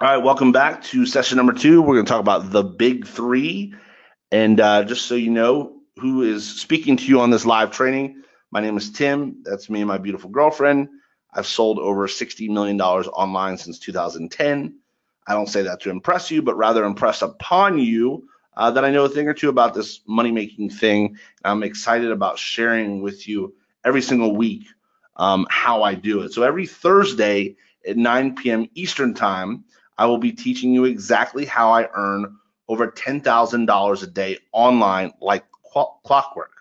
All right, welcome back to session number two. We're going to talk about the big three. And just so you know who is speaking to you on this live training, my name is Tim. That's me and my beautiful girlfriend. I've sold over $60 million online since 2010. I don't say that to impress you, but rather impress upon you that I know a thing or two about this money-making thing. I'm excited about sharing with you every single week how I do it. So every Thursday at 9 p.m. Eastern Time, I will be teaching you exactly how I earn over $10,000 a day online like clockwork.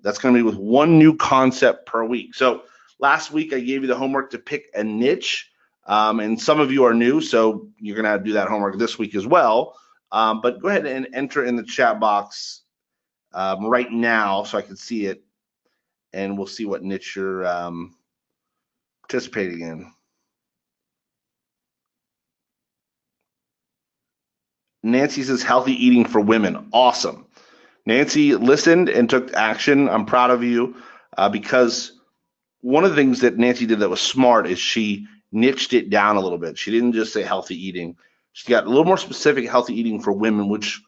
That's going to be with one new concept per week. So last week I gave you the homework to pick a niche, and some of you are new, so you're going to have to do that homework this week as well. But go ahead and enter in the chat box right now so I can see it, and we'll see what niche you're participating in. Nancy says healthy eating for women. Awesome. Nancy listened and took action. I'm proud of you because one of the things that Nancy did that was smart is she niched it down a little bit. She didn't just say healthy eating. She got a little more specific, healthy eating for women, which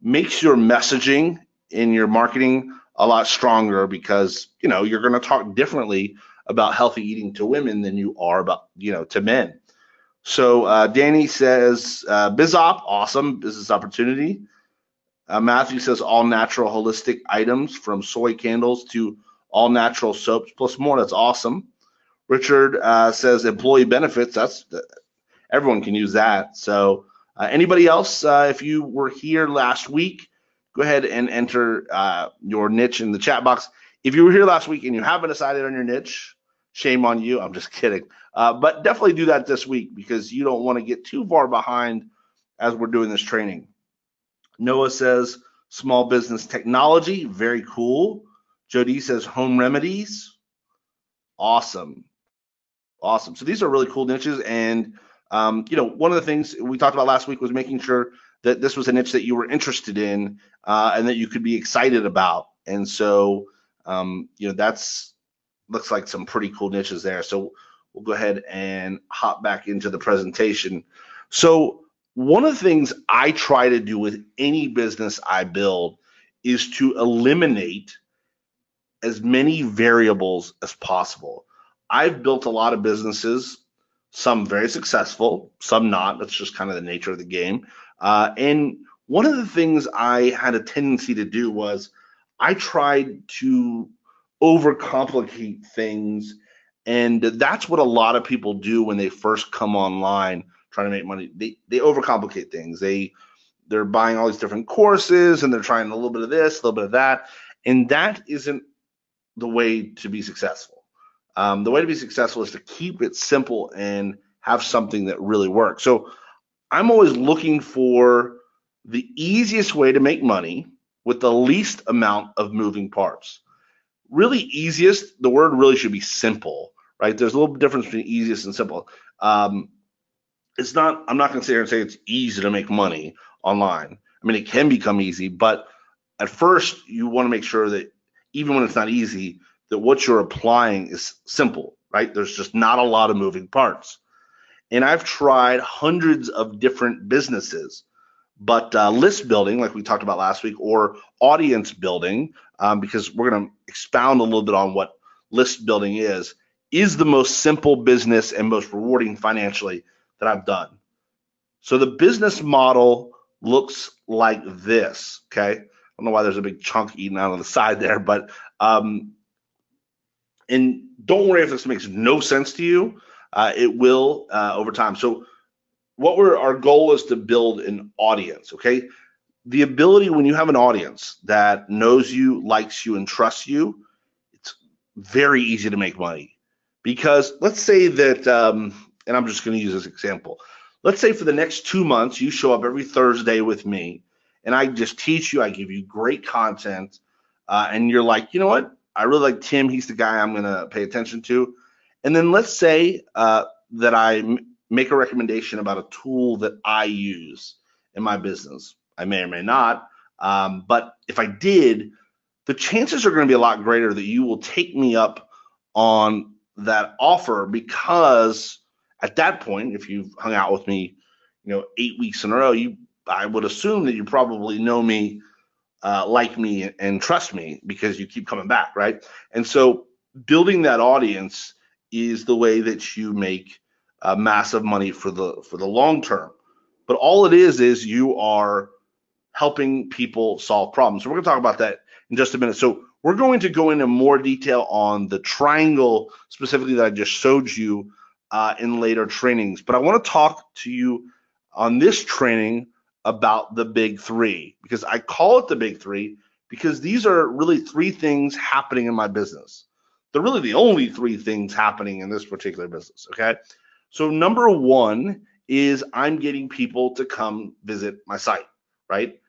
makes your messaging in your marketing a lot stronger because, you're going to talk differently about healthy eating to women than you are about, to men. So Danny says, BizOp, awesome, business opportunity. Matthew says all natural holistic items from soy candles to all natural soaps plus more. That's awesome. Richard says employee benefits. Everyone can use that. So anybody else, if you were here last week, go ahead and enter your niche in the chat box. If you were here last week and you haven't decided on your niche, shame on you. I'm just kidding. But definitely do that this week because you don't want to get too far behind as we're doing this training. Noah says small business technology, very cool. Jody says home remedies, awesome. So these are really cool niches, and one of the things we talked about last week was making sure that this was a niche that you were interested in and that you could be excited about. And so that's looks like some pretty cool niches there. So we'll go ahead and hop back into the presentation. So one of the things I try to do with any business I build is to eliminate as many variables as possible. I've built a lot of businesses, some very successful, some not. That's just kind of the nature of the game. And one of the things I had a tendency to do was I tried to overcomplicate things. And that's what a lot of people do when they first come online trying to make money. They overcomplicate things. They're buying all these different courses and they're trying a little bit of this, a little bit of that. And that isn't the way to be successful. The way to be successful is to keep it simple and have something that really works. So I'm always looking for the easiest way to make money with the least amount of moving parts. Really easiest, the word really should be simple, right? There's a little difference between easiest and simple. I'm not going to sit here and say it's easy to make money online. I mean, it can become easy, but at first you want to make sure that even when it's not easy, that what you're applying is simple, right? There's just not a lot of moving parts. And I've tried hundreds of different businesses, but list building, like we talked about last week, or audience building, because we're going to expound a little bit on what list building is the most simple business and most rewarding financially that I've done. So the business model looks like this, okay? I don't know why there's a big chunk eaten out on the side there, but and don't worry if this makes no sense to you. It will over time. So our goal is to build an audience, okay? The ability when you have an audience that knows you, likes you, and trusts you, it's very easy to make money. Because let's say that, and I'm just going to use this example. Let's say for the next 2 months, you show up every Thursday with me, and I just teach you, I give you great content, and you're like, you know what? I really like Tim. He's the guy I'm going to pay attention to. And then let's say that I make a recommendation about a tool that I use in my business. I may or may not, but if I did, the chances are going to be a lot greater that you will take me up on that offer because at that point, if you've hung out with me 8 weeks in a row, I would assume that you probably know me, like me, and trust me because you keep coming back, right? And so building that audience is the way that you make massive money for the long term. But all it is you are helping people solve problems. So we're going to talk about that in just a minute. So we're going to go into more detail on the triangle specifically that I just showed you in later trainings. But I want to talk to you on this training about the big three, because I call it the big three because these are really three things happening in my business. They're really the only three things happening in this particular business, okay? So number one is I'm getting people to come visit my site, right?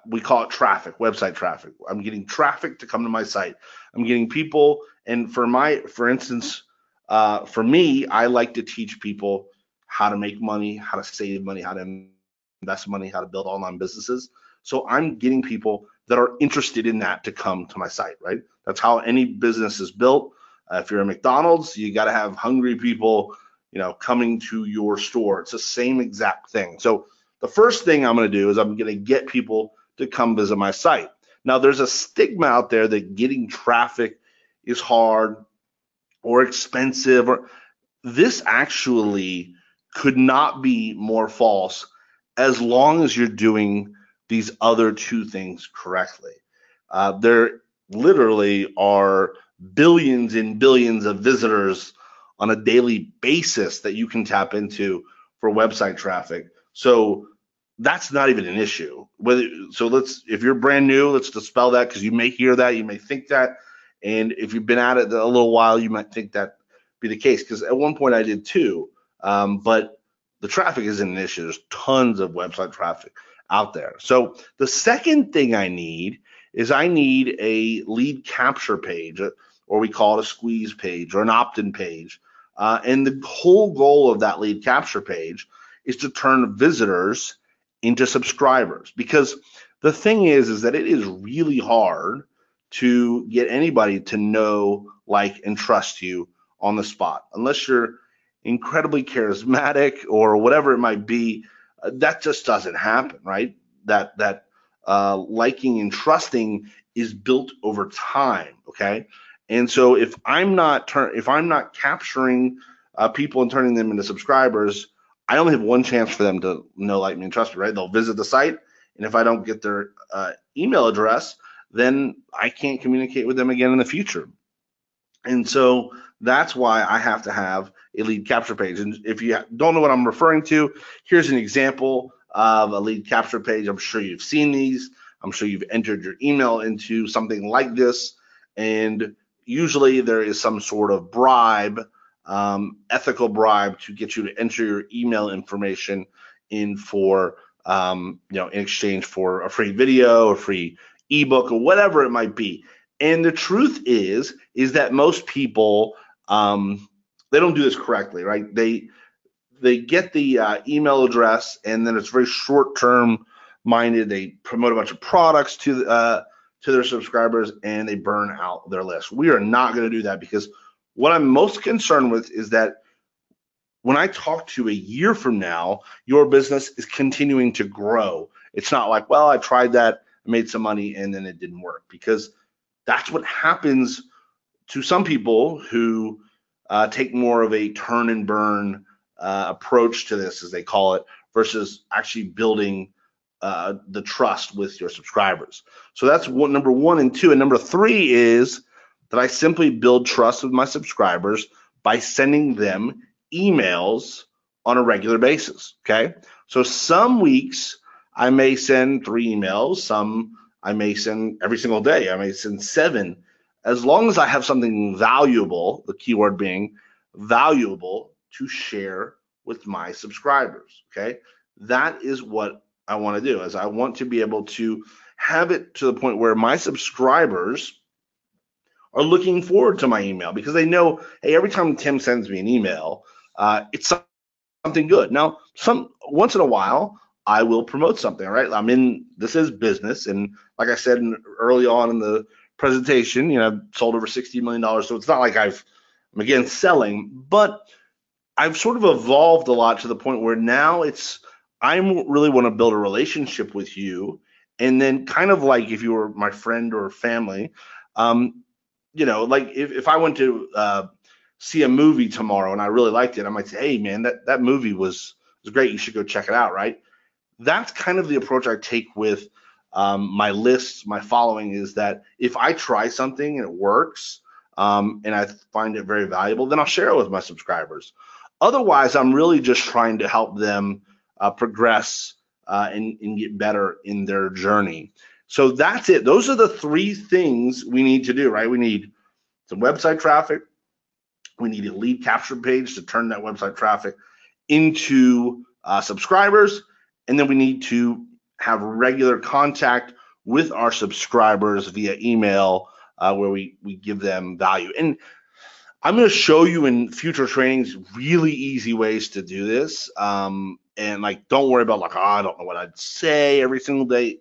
We call it traffic, website traffic. I'm getting traffic to come to my site. I'm getting people, and for instance, for me, I like to teach people how to make money, how to save money, how to invest money, how to build online businesses. So I'm getting people that are interested in that to come to my site, right? That's how any business is built. If you're a McDonald's, you got to have hungry people, coming to your store. It's the same exact thing. So the first thing I'm going to do is I'm going to get people to come visit my site. Now, there's a stigma out there that getting traffic is hard or expensive. This actually could not be more false as long as you're doing these other two things correctly. There literally are billions and billions of visitors on a daily basis that you can tap into for website traffic. So that's not even an issue. If you're brand new, let's dispel that, because you may hear that, you may think that, and if you've been at it a little while, you might think that be the case, because at one point I did too. But the traffic isn't an issue. There's tons of website traffic out there. So the second thing I need is I need a lead capture page, or we call it a squeeze page or an opt-in page. And the whole goal of that lead capture page is to turn visitors into subscribers. Because the thing is that it is really hard to get anybody to know, like, and trust you on the spot, unless you're incredibly charismatic or whatever it might be. That just doesn't happen, right? That liking and trusting is built over time, okay? And so if I'm not capturing people and turning them into subscribers, I only have one chance for them to know, like me, and trust me, right? They'll visit the site, and if I don't get their email address, then I can't communicate with them again in the future. And so that's why I have to have a lead capture page. And if you don't know what I'm referring to, here's an example of a lead capture page. I'm sure you've seen these. I'm sure you've entered your email into something like this. And usually there is some sort of bribe, ethical bribe, to get you to enter your email information in for, in exchange for a free video, a free ebook, or whatever it might be. And the truth is that most people, they don't do this correctly, right? They get the email address, and then it's very short-term minded. They promote a bunch of products to their subscribers, and they burn out their list. We are not going to do that, because what I'm most concerned with is that when I talk to you a year from now, your business is continuing to grow. It's not like, well, I tried that, I made some money, and then it didn't work, because that's what happens to some people who take more of a turn and burn approach to this, as they call it, versus actually building the trust with your subscribers. So that's number one and two. And number three is that I simply build trust with my subscribers by sending them emails on a regular basis. Okay. So some weeks I may send 3 emails, some I may send every single day, I may send 7, as long as I have something valuable, the keyword being valuable, to share with my subscribers. Okay. That is what I want to do, is I want to be able to have it to the point where my subscribers are looking forward to my email, because they know, hey, every time Tim sends me an email, it's something good. Now, once in a while, I will promote something, right? This is business. And like I said early on in the presentation, I've sold over $60 million. So it's not like I'm again selling, but I've sort of evolved a lot to the point where now it's I really want to build a relationship with you. And then kind of like if you were my friend or family, um, like if I went to see a movie tomorrow and I really liked it, I might say, hey man, that movie was great. You should go check it out, right? That's kind of the approach I take with my lists, my following is that if I try something and it works, and I find it very valuable, then I'll share it with my subscribers. Otherwise, I'm really just trying to help them progress and get better in their journey. So that's it. Those are the three things we need to do, right? We need some website traffic. We need a lead capture page to turn that website traffic into subscribers. And then we need to have regular contact with our subscribers via email where we give them value. And I'm going to show you in future trainings really easy ways to do this. And like, don't worry about like, oh, I don't know what I'd say every single day.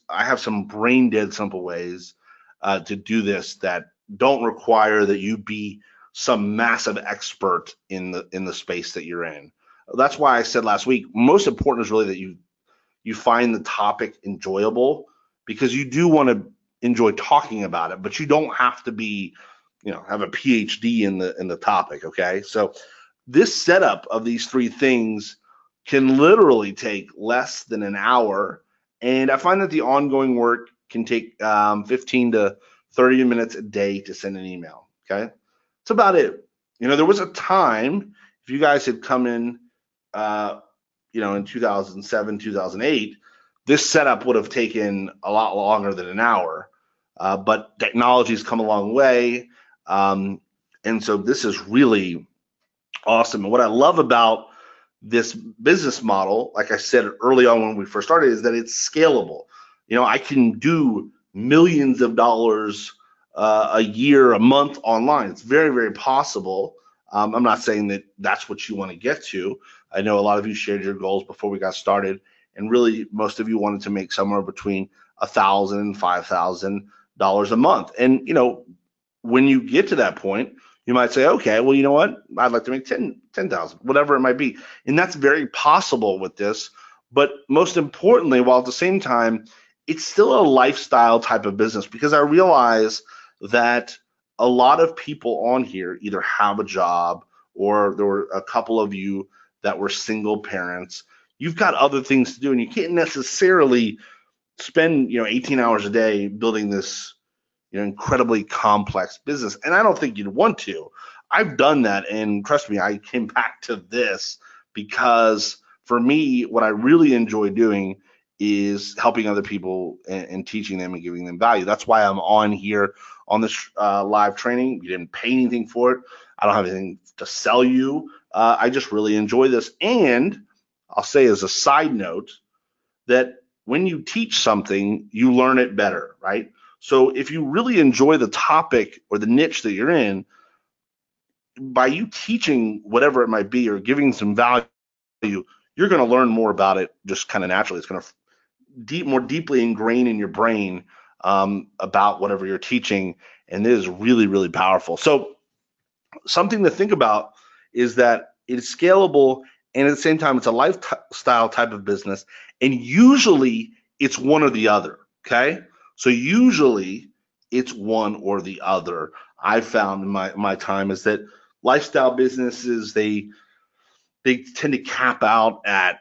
I have some brain dead simple ways to do this that don't require that you be some massive expert in the space that you're in. That's why I said last week, most important is really that you find the topic enjoyable, because you do want to enjoy talking about it, but you don't have to be, have a PhD in the topic. Okay, so this setup of these three things can literally take less than an hour. And I find that the ongoing work can take 15 to 30 minutes a day to send an email. Okay. That's about it. There was a time, if you guys had come in, in 2007, 2008, this setup would have taken a lot longer than an hour. But technology has come a long way. And so this is really awesome. And what I love about this business model, like I said early on when we first started, is that it's scalable. I can do millions of dollars a year, a month online. It's very, very possible. I'm not saying that that's what you want to get to. I know a lot of you shared your goals before we got started, and really most of you wanted to make somewhere between $1,000 and $5,000 a month. And when you get to that point, you might say, okay, well, you know what? I'd like to make 10,000, whatever it might be. And that's very possible with this. But most importantly, while at the same time, it's still a lifestyle type of business, because I realize that a lot of people on here either have a job, or there were a couple of you that were single parents. You've got other things to do, and you can't necessarily spend 18 hours a day building this incredibly complex business. And I don't think you'd want to. I've done that, and trust me, I came back to this because for me, what I really enjoy doing is helping other people and teaching them and giving them value. That's why I'm on here on this live training. You didn't pay anything for it. I don't have anything to sell you. I just really enjoy this. And I'll say as a side note that when you teach something, you learn it better, right? So if you really enjoy the topic or the niche that you're in, by you teaching whatever it might be or giving some value, you're going to learn more about it just kind of naturally. It's going to more deeply ingrain in your brain about whatever you're teaching, and it is really, really powerful. So something to think about is that it's scalable, and at the same time, it's a lifestyle type of business, and usually it's one or the other, okay? So usually it's one or the other. I've found in my time is that lifestyle businesses, they tend to cap out at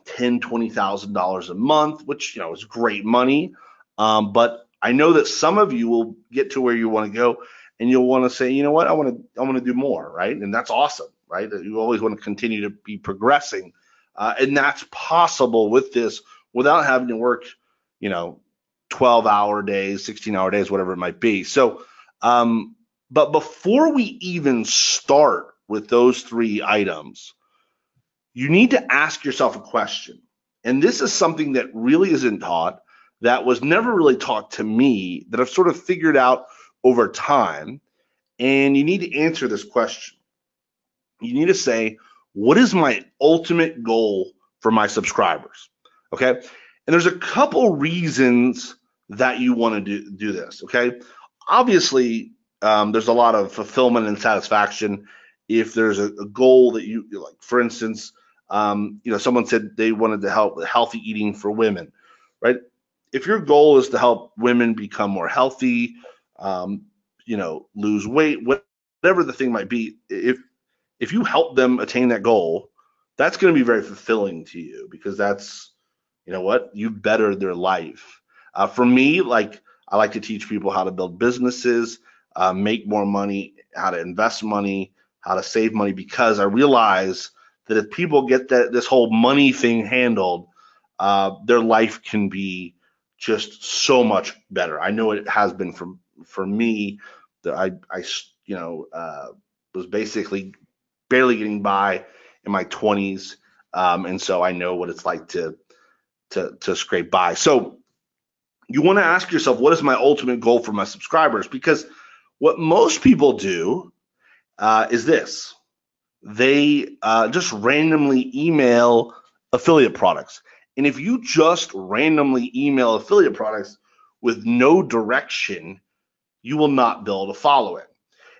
$10,000, $20,000 a month, which is great money. But I know that some of you will get to where you want to go, and you'll want to say, you know what, I want to do more, right? And that's awesome, right? You always want to continue to be progressing, and that's possible with this without having to work, 12-hour days, 16-hour days, whatever it might be. So, but before we even start with those three items, you need to ask yourself a question. And this is something that really isn't taught, that was never really taught to me, that I've sort of figured out over time. And you need to answer this question. You need to say, what is my ultimate goal for my subscribers? Okay. And there's a couple reasons that you want to do this. Okay. Obviously, there's a lot of fulfillment and satisfaction if there's a goal that you like. For instance, Someone said they wanted to help with healthy eating for women, right? If your goal is to help women become more healthy, um, lose weight, whatever the thing might be, if you help them attain that goal, that's going to be very fulfilling to you, because that's, you bettered their life. For me, like, I like to teach people how to build businesses, make more money, how to invest money, how to save money, because I realize that if people get this whole money thing handled, their life can be just so much better. I know it has been for me. That I was basically barely getting by in my 20s, and so I know what it's like to scrape by. So you want to ask yourself, what is my ultimate goal for my subscribers? Because what most people do is this: they just randomly email affiliate products. And if you just randomly email affiliate products with no direction, you will not be able to follow it.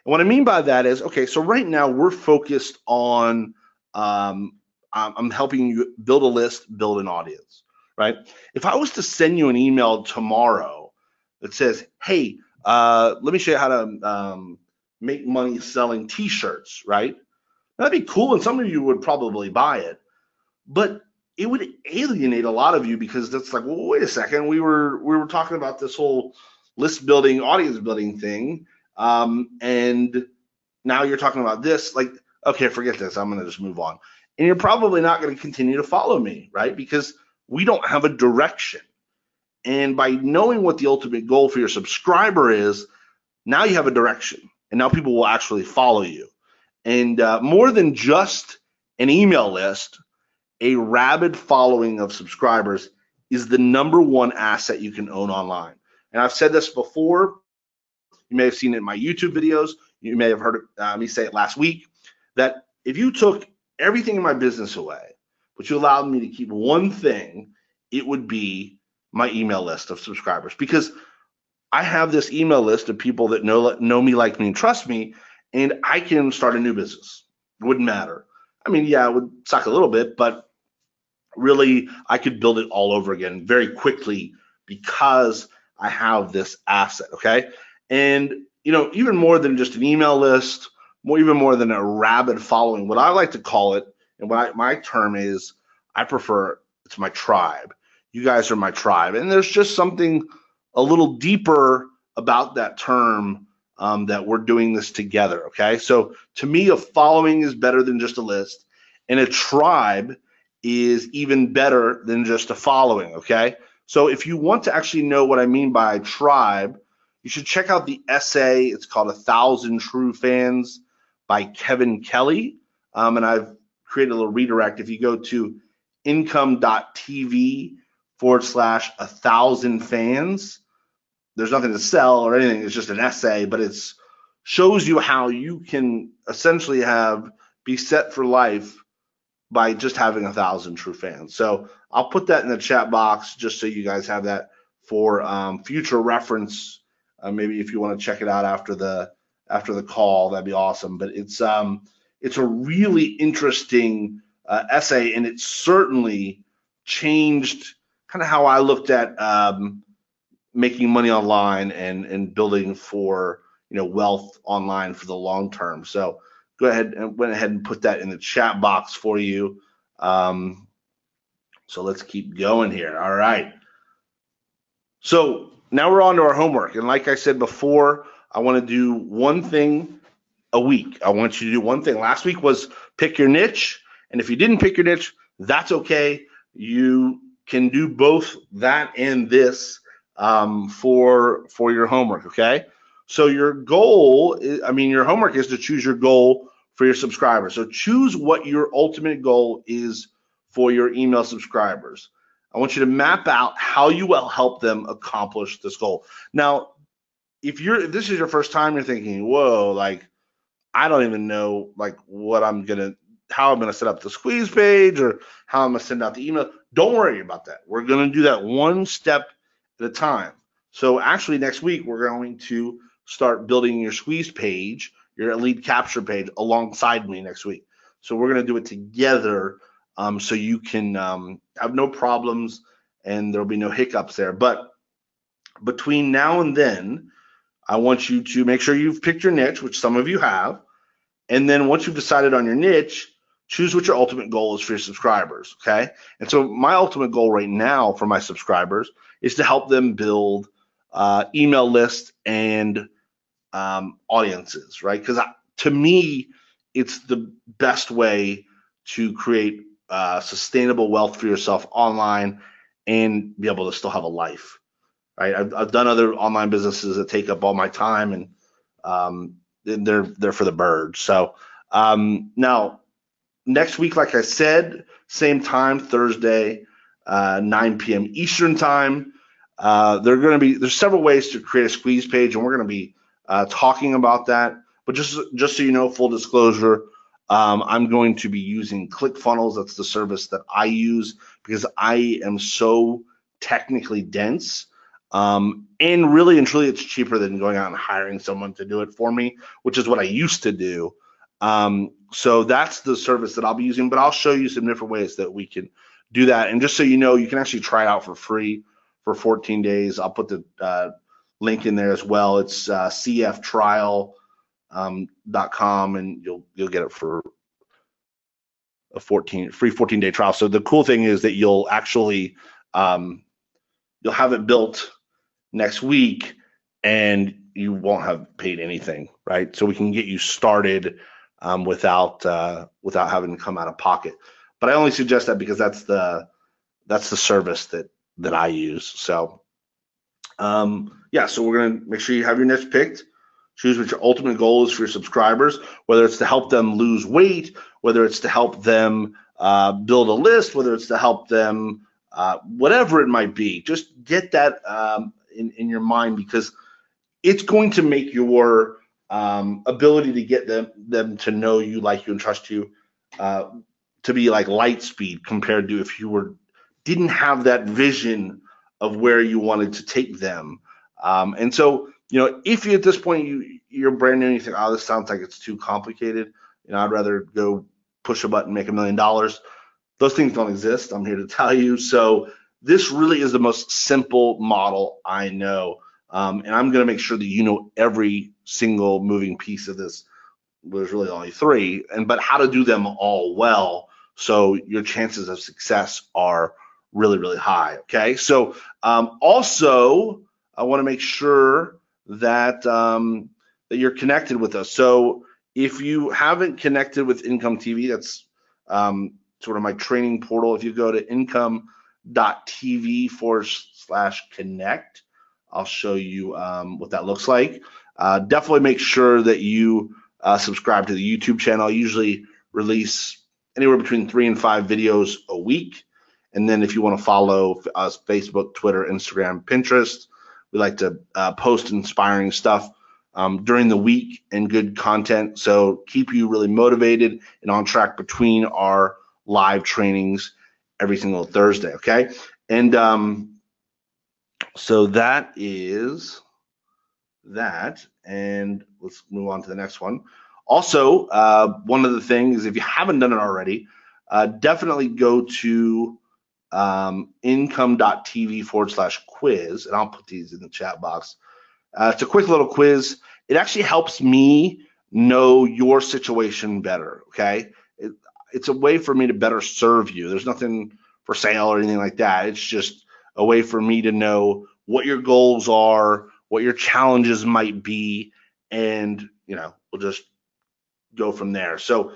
And what I mean by that is, okay, so right now we're focused on, I'm helping you build a list, build an audience, right? If I was to send you an email tomorrow that says, hey, let me show you how to make money selling t-shirts, right? That'd be cool, and some of you would probably buy it, but it would alienate a lot of you, because that's like, well, wait a second, we were talking about this whole list building, audience building thing, and now you're talking about this. Like, okay, forget this. I'm going to just move on, and you're probably not going to continue to follow me, right? Because we don't have a direction. And by knowing what the ultimate goal for your subscriber is, now you have a direction, and now people will actually follow you. And more than just an email list, a rabid following of subscribers is the number one asset you can own online. And I've said this before. You may have seen it in my YouTube videos. You may have heard me say it last week, that if you took everything in my business away, but you allowed me to keep one thing, it would be my email list of subscribers. Because I have this email list of people that know me, like me, and trust me, and I can start a new business. It wouldn't matter. I mean, yeah, it would suck a little bit, but really, I could build it all over again very quickly, because I have this asset, okay? And, even more than just an email list, even more than a rabid following, what I like to call it, and my term is, I prefer, it's my tribe. You guys are my tribe. And there's just something a little deeper about that term, that we're doing this together, okay? So to me, a following is better than just a list, and a tribe is even better than just a following, okay? So if you want to actually know what I mean by tribe, you should check out the essay. It's called 1,000 True Fans by Kevin Kelly. And I've created a little redirect. If you go to income.tv/1,000 fans, there's nothing to sell or anything. It's just an essay, but it shows you how you can essentially be set for life by just having 1,000 true fans. So I'll put that in the chat box just so you guys have that for future reference. Maybe if you want to check it out after the call, that'd be awesome. But it's a really interesting essay, and it certainly changed kind of how I looked at making money online and building for wealth online for the long term. So went ahead and put that in the chat box for you. So let's keep going here. All right. So now we're on to our homework. And like I said before, I want to do one thing a week. I want you to do one thing. Last week was pick your niche. And if you didn't pick your niche, that's okay. You can do both that and this for your homework, okay? So your homework is to choose your goal for your subscribers. So choose what your ultimate goal is for your email subscribers. I want you to map out how you will help them accomplish this goal. Now, if this is your first time, you're thinking, whoa, like, I don't even know like how I'm gonna set up the squeeze page or how I'm gonna send out the email. Don't worry about that. We're gonna do that one step at a time. So actually next week we're going to start building your squeeze page, your lead capture page alongside me next week. So we're gonna do it together so you can have no problems and there'll be no hiccups there. But between now and then, I want you to make sure you've picked your niche, which some of you have. And then once you've decided on your niche, choose what your ultimate goal is for your subscribers, okay? And so my ultimate goal right now for my subscribers is to help them build email lists and audiences, right? Because to me, it's the best way to create sustainable wealth for yourself online and be able to still have a life, right? I've done other online businesses that take up all my time, and they're for the birds. So now next week, like I said, same time, Thursday, 9 p.m. Eastern time. There's several ways to create a squeeze page, and we're going to be talking about that. But just so you know, full disclosure, I'm going to be using ClickFunnels. That's the service that I use because I am so technically dense. And really and truly, it's cheaper than going out and hiring someone to do it for me, which is what I used to do. So that's the service that I'll be using, but I'll show you some different ways that we can do that. And just so you know, you can actually try it out for free for 14 days. I'll put the link in there as well. It's cftrial.com, and you'll get it for a free 14-day trial. So the cool thing is that you'll actually you'll have it built next week and you won't have paid anything, right? So we can get you started without having to come out of pocket. But I only suggest that because that's the service that I use. So yeah, so we're gonna make sure you have your niche picked. Choose what your ultimate goal is for your subscribers, whether it's to help them lose weight, whether it's to help them build a list, whether it's to help them whatever it might be. Just get that in your mind, because it's going to make your ability to get them to know you, like you, and trust you to be like light speed compared to if you didn't have that vision of where you wanted to take them. And so, if you at this point you're brand new and you think, oh, this sounds like it's too complicated, I'd rather go push a button, make $1 million. Those things don't exist. I'm here to tell you. So this really is the most simple model I know. And I'm going to make sure that you know every single moving piece of this. There's really only 3, but how to do them all well, so your chances of success are really, really high. Okay. So also, I want to make sure that that you're connected with us. So if you haven't connected with Income TV, that's sort of my training portal. If you go to income.tv/connect, I'll show you what that looks like. Definitely make sure that you subscribe to the YouTube channel. I usually release anywhere between 3 and 5 videos a week. And then if you want to follow us, Facebook, Twitter, Instagram, Pinterest, we like to post inspiring stuff during the week and good content. So keep you really motivated and on track between our live trainings every single Thursday. Okay. And so that is that. And let's move on to the next one. Also, one of the things, if you haven't done it already, definitely go to income.tv/quiz, and I'll put these in the chat box. It's a quick little quiz. It actually helps me know your situation better, okay? It's a way for me to better serve you. There's nothing for sale or anything like that. It's just a way for me to know what your goals are, what your challenges might be, and we'll just go from there. So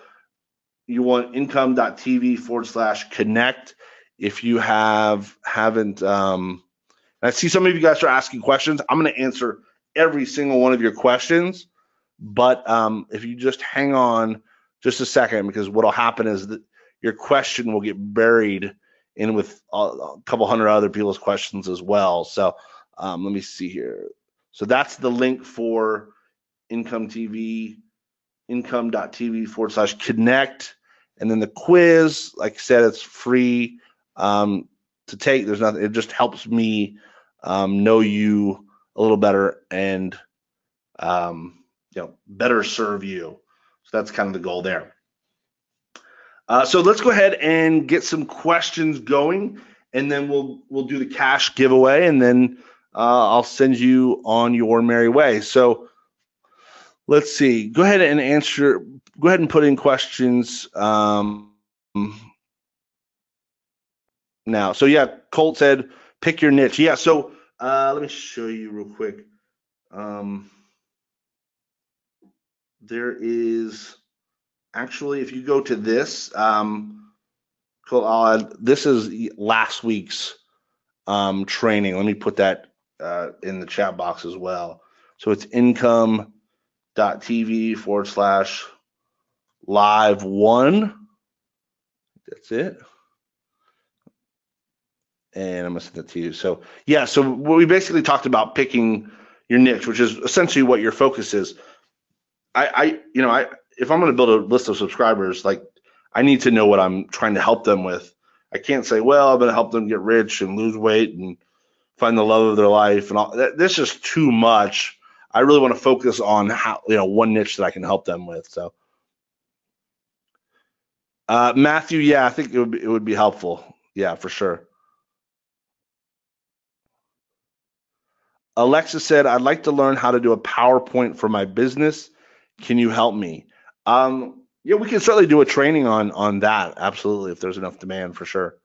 you want income.tv/connect. If you haven't, I see some of you guys are asking questions. I'm going to answer every single one of your questions, but if you just hang on just a second, because what'll happen is that your question will get buried in with a couple hundred other people's questions as well. So let me see here. So that's the link for Income TV, income.tv/connect. And then the quiz, like I said, it's free to take. There's nothing. It just helps me know you a little better and better serve you. So that's kind of the goal there. So let's go ahead and get some questions going, and then we'll do the cash giveaway, and then I'll send you on your merry way. So let's see. Go ahead and answer. Go ahead and put in questions now. So yeah, Colt said pick your niche. Yeah. So let me show you real quick. There is actually, if you go to this, this is last week's training. Let me put that in the chat box as well. So it's income.tv/live1. That's it. And I'm gonna send that to you. So yeah, so we basically talked about picking your niche, which is essentially what your focus is. If I'm gonna build a list of subscribers, like I need to know what I'm trying to help them with. I can't say, well, I'm gonna help them get rich and lose weight and find the love of their life and all. That's just too much. I really want to focus on how, one niche that I can help them with. So, Matthew, yeah, I think it would be helpful. Yeah, for sure. Alexa said, I'd like to learn how to do a PowerPoint for my business. Can you help me? Yeah, we can certainly do a training on that. Absolutely, if there's enough demand, for sure.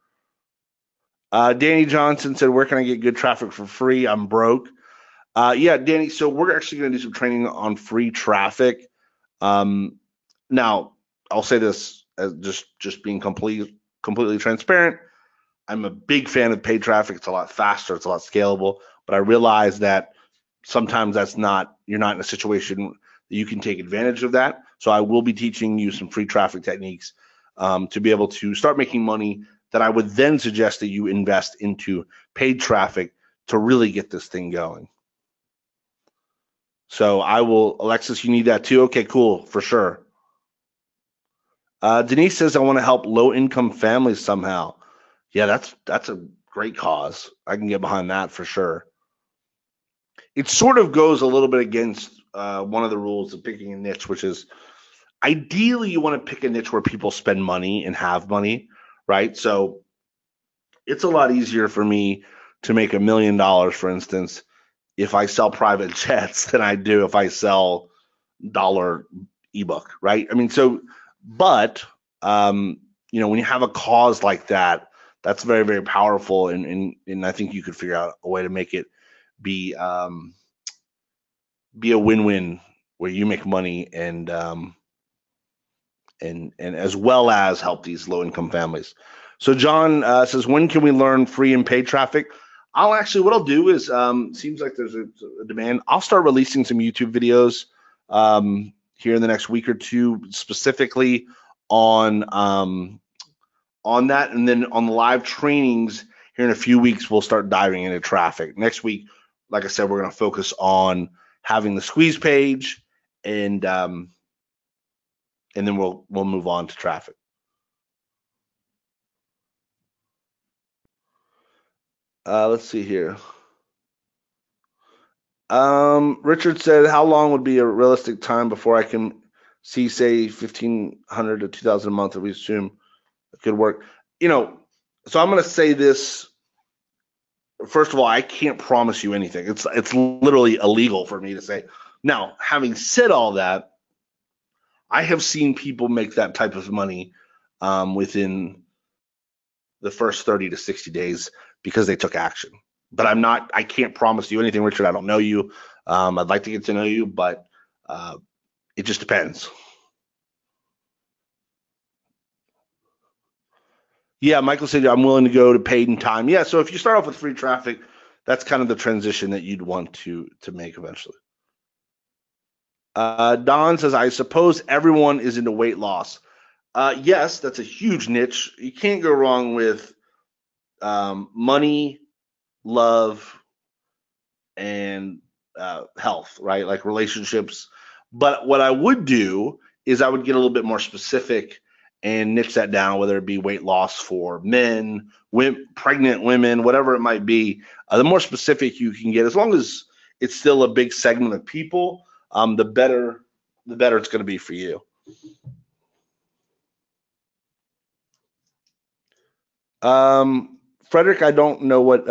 Danny Johnson said, where can I get good traffic for free? I'm broke. Yeah, Danny, so we're actually going to do some training on free traffic. Now, I'll say this as just being completely transparent. I'm a big fan of paid traffic. It's a lot faster. It's a lot scalable. But I realize that sometimes you're not in a situation that you can take advantage of that. So I will be teaching you some free traffic techniques to be able to start making money that I would then suggest that you invest into paid traffic to really get this thing going. So Alexis, you need that too? Okay, cool, for sure. Denise says, I want to help low-income families somehow. Yeah, that's a great cause. I can get behind that for sure. It sort of goes a little bit against one of the rules of picking a niche, which is ideally you want to pick a niche where people spend money and have money, right? So it's a lot easier for me to make $1 million, for instance, if I sell private jets than I do if I sell dollar ebook, right? I mean, but when you have a cause like that, that's very, very powerful, and I think you could figure out a way to make it be a win-win where you make money and as well as help these low-income families. So John says, when can we learn free and paid traffic? What I'll do is, seems like there's a demand. I'll start releasing some YouTube videos here in the next week or two, specifically on that, and then on the live trainings here in a few weeks, we'll start diving into traffic. Next week, like I said, we're going to focus on having the squeeze page, and then we'll move on to traffic. Let's see here. Richard said, how long would be a realistic time before I can see, say, 1,500 to 2,000 a month that we assume it could work? So I'm going to say this. First of all, I can't promise you anything. It's literally illegal for me to say. Now, having said all that, I have seen people make that type of money within the first 30 to 60 days because they took action. But I can't promise you anything, Richard. I don't know you. I'd like to get to know you, but it just depends. Yeah, Michael said, I'm willing to go to paid in time. Yeah, so if you start off with free traffic, that's kind of the transition that you'd want to make eventually. Don says, I suppose everyone is into weight loss. Yes, that's a huge niche. You can't go wrong with money, love, and health, right? Like relationships. But what I would do is I would get a little bit more specific and niche that down, whether it be weight loss for men, pregnant women, whatever it might be. The more specific you can get, as long as it's still a big segment of people, the better it's going to be for you. Frederick, I don't know what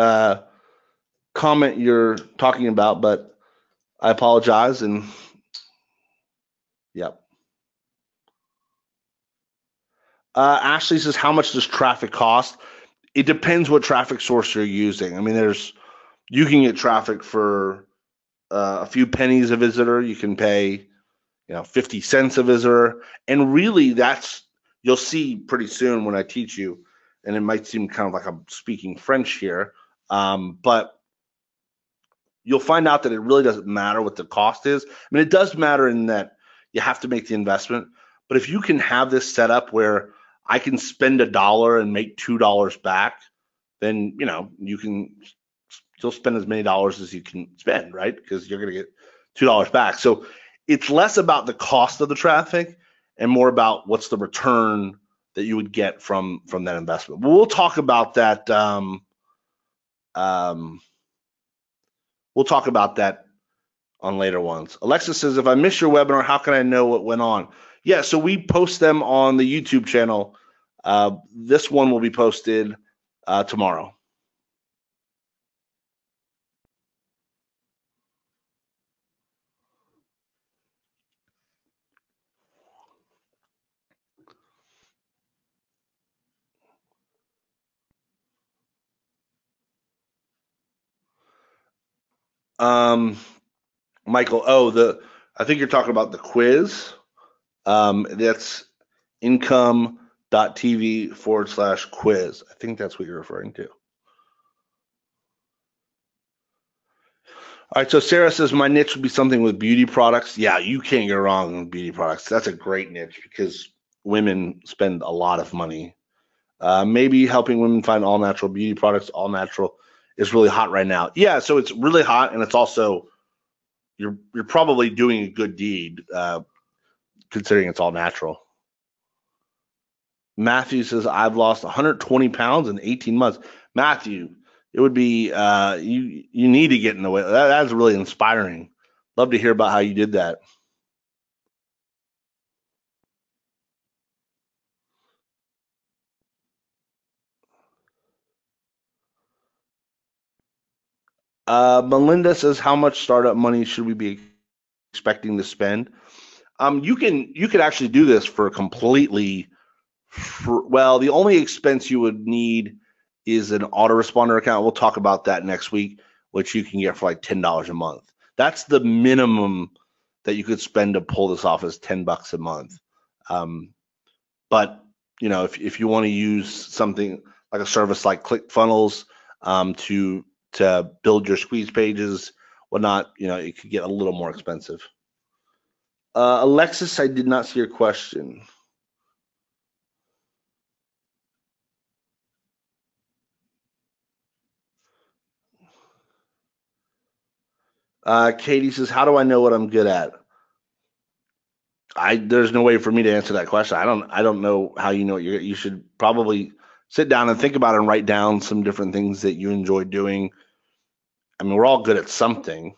comment you're talking about, but I apologize. And yep. Ashley says, how much does traffic cost? It depends what traffic source you're using. I mean, you can get traffic for a few pennies a visitor. You can pay 50 cents a visitor. And really you'll see pretty soon when I teach you, and it might seem kind of like I'm speaking French here, but you'll find out that it really doesn't matter what the cost is. I mean, it does matter in that you have to make the investment, but if you can have this set up where I can spend $1 and make $2 back, then you can still spend as many dollars as you can spend, right? Because you're going to get $2 back. So it's less about the cost of the traffic and more about what's the return that you would get from that investment. But we'll talk about that. We'll talk about that on later ones. Alexa says, if I miss your webinar, how can I know what went on? Yeah, so we post them on the YouTube channel. This one will be posted tomorrow. Michael, I think you're talking about the quiz. That's income.tv/quiz. I think that's what you're referring to. All right, so Sarah says my niche would be something with beauty products. Yeah, you can't go wrong with beauty products. That's a great niche because women spend a lot of money. Maybe helping women find all natural beauty products. All natural is really hot right now. Yeah, so it's really hot, and it's also you're probably doing a good deed considering it's all natural. Matthew says I've lost 120 pounds in 18 months. Matthew, it would be you need to get in the way. That's really inspiring. Love to hear about how you did that. Melinda says, how much startup money should we be expecting to spend? You could actually do this for completely. Well, the only expense you would need is an autoresponder account. We'll talk about that next week, which you can get for like $10 a month. That's the minimum that you could spend to pull this off, is $10 a month. But if you want to use something like a service like ClickFunnels to build your squeeze pages, whatnot, it could get a little more expensive. Alexis, I did not see your question. Katie says, how do I know what I'm good at? There's no way for me to answer that question. I don't know how you know what you should probably sit down and think about it and write down some different things that you enjoy doing. I mean, we're all good at something.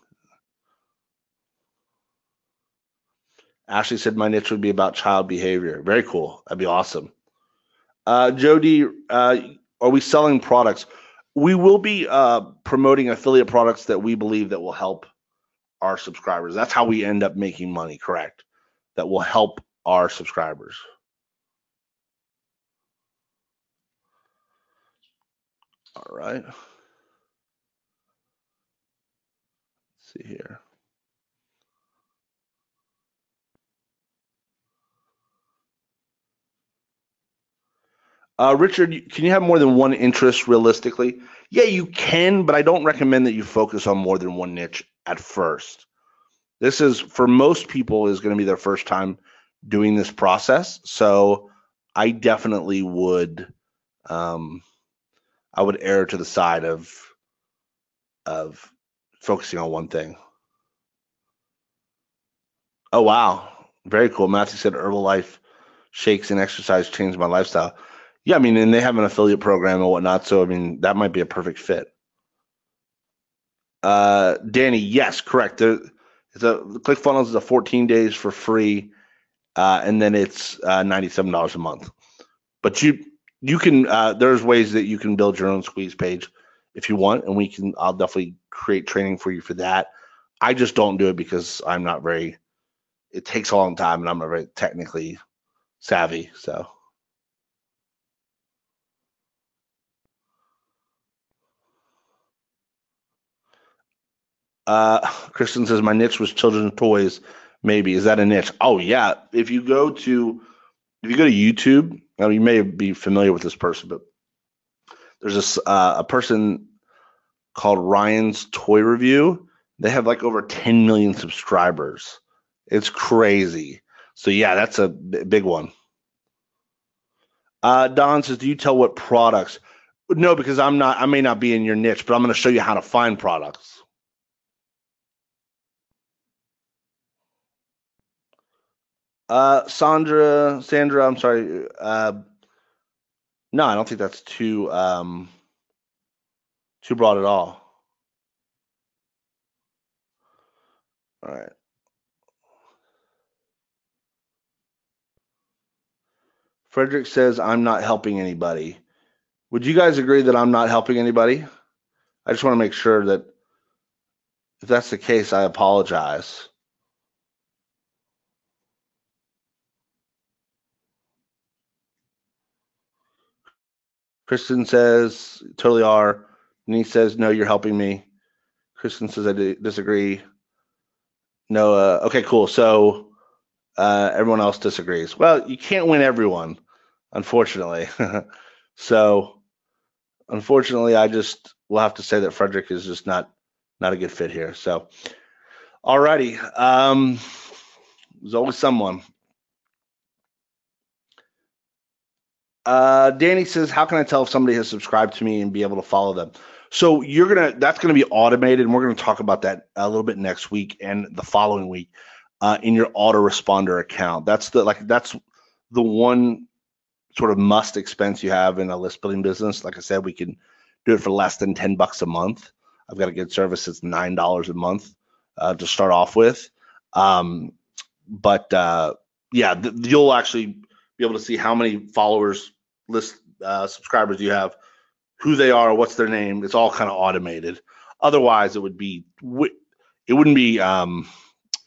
Ashley said my niche would be about child behavior. Very cool. That'd be awesome. Jody, are we selling products? We will be promoting affiliate products that we believe that will help our subscribers. That's how we end up making money, correct? That will help our subscribers. All right. Let's see here. Richard, can you have more than one interest realistically? Yeah, you can, but I don't recommend that you focus on more than one niche at first. This is, for most people, is going to be their first time doing this process. So I definitely would, I would err to the side of focusing on one thing. Oh, wow. Very cool. Matthew said Herbalife shakes and exercise changed my lifestyle. Yeah, I mean, and they have an affiliate program and whatnot. So, I mean, that might be a perfect fit. Danny, yes, correct. ClickFunnels is a 14 days for free, and then it's $97 a month. But You can there's ways that you can build your own squeeze page if you want, and I'll definitely create training for you for that. I just don't do it because I'm not very, it takes a long time and I'm not very technically savvy. So Kristen says my niche was children's toys. Maybe is that a niche? Oh yeah. If you go to YouTube, now you may be familiar with this person, but there's a person called Ryan's Toy Review. They have like over 10 million subscribers. It's crazy. So yeah, that's a big one. Don says, "Do you tell what products?" No, because I'm not. I may not be in your niche, but I'm going to show you how to find products. Sandra, I'm sorry. No, I don't think that's too broad at all. All right. Frederick says, "I'm not helping anybody." Would you guys agree that I'm not helping anybody? I just want to make sure that if that's the case, I apologize. Kristen says, "Totally are." Denise says, "No, you're helping me." Kristen says, "I disagree." No, okay, cool. So everyone else disagrees. Well, you can't win everyone, unfortunately. So unfortunately, I just will have to say that Frederick is just not a good fit here. So, alrighty. There's always someone. Danny says, "How can I tell if somebody has subscribed to me and be able to follow them?" So that's gonna be automated, and we're gonna talk about that a little bit next week and the following week in your autoresponder account. That's the one sort of must expense you have in a list building business. Like I said, we can do it for less than $10 a month. I've got a good service that's $9 a month to start off with. But yeah, you'll actually be able to see how many followers, list subscribers you have, who they are, what's their name. It's all kind of automated. Otherwise, it wouldn't be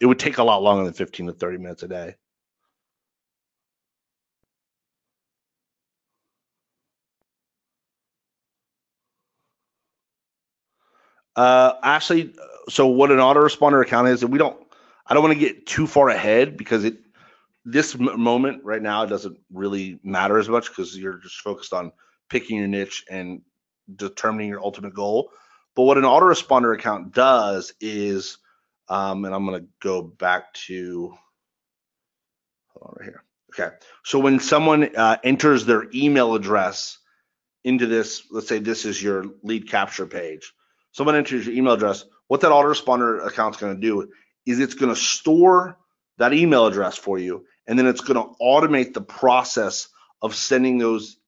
it would take a lot longer than 15 to 30 minutes a day. Actually, so what an autoresponder account is, and I don't want to get too far ahead because this moment right now, it doesn't really matter as much because you're just focused on picking your niche and determining your ultimate goal. But what an autoresponder account does is, and I'm going to go back to, hold on right here. Okay. So when someone enters their email address into this, let's say this is your lead capture page. Someone enters your email address. What that autoresponder account is going to do is it's going to store that email address for you, and then it's going to automate the process of sending